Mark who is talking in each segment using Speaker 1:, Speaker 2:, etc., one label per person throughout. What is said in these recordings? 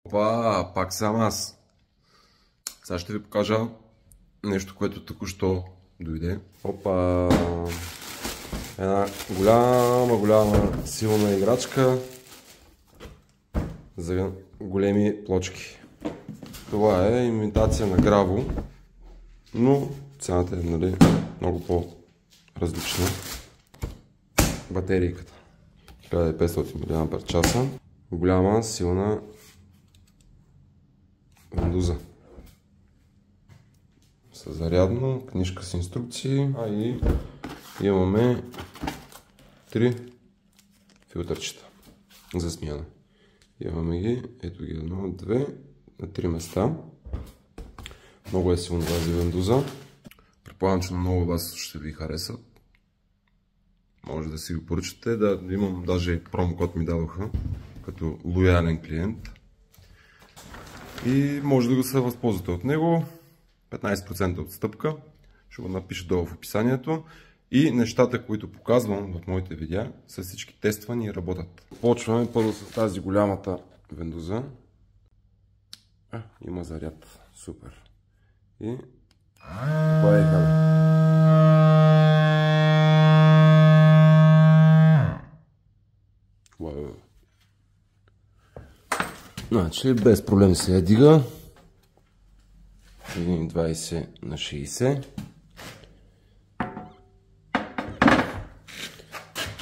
Speaker 1: Опа, пак съм аз. Сега ще ви покажа нещо, което току-що дойде. Опа! Една голяма, силна играчка за големи плочки. Това е имитация на Граво, но цената е, нали, много по-различна. Батерийката 1500 мАч. Голяма, силна вендуза. С зарядно, книжка с инструкции, и имаме 3 филтърчета за смяна. Имаме ги, ето ги 1, 2, на 3 места. Много е силна тази вендуза. Предполагам, че много вас ще ви харесат. Може да си го поръчате, да имам даже промокод ми дадоха като лоялен клиент. И може да се възползвате от него. 15% отстъпка. Ще го напиша долу в описанието. И нещата, които показвам в моите видеа, са всички тествани и работят. Почваме първо с тази голямата вендуза. Има заряд. Супер. И поехали. Значи без проблем се я дига. 1,20 на 60.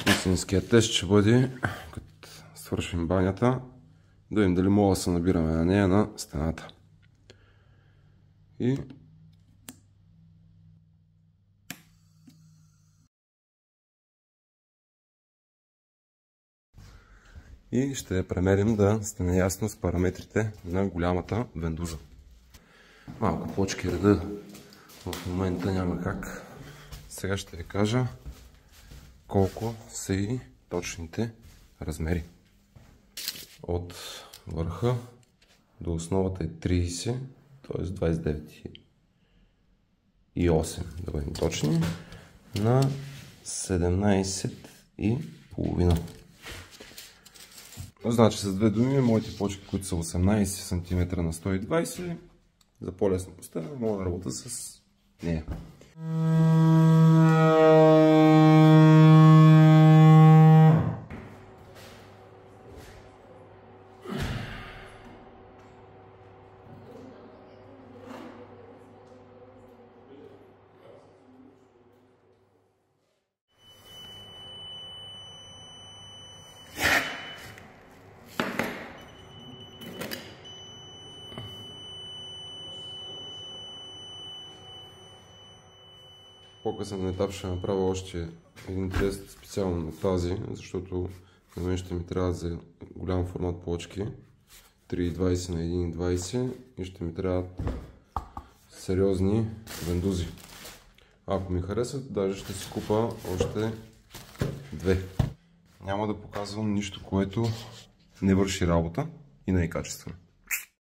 Speaker 1: Истинският тест ще бъде, като свършим банята, да видим дали мога да се набираме на нея на стената. И ще я премерим да сте наясно с параметрите на голямата вендуза. Малко плочки реда в момента няма как. Сега ще ви кажа колко са и точните размери. От върха до основата е 30, т.е. 29,8 да бъдем точни, на 17,5. Значи с две думи, моите плочки, които са 18 см на 120, за по-лесно поставяне мога да работя с нея. По-късен етап ще направя още един тест специално на тази, защото на мен ще ми трябва за голям формат плочки 3,20 на 1,20 и ще ми трябват сериозни вендузи. Ако ми харесат, даже ще си купа още 2. Няма да показвам нищо, което не върши работа и не е качествено.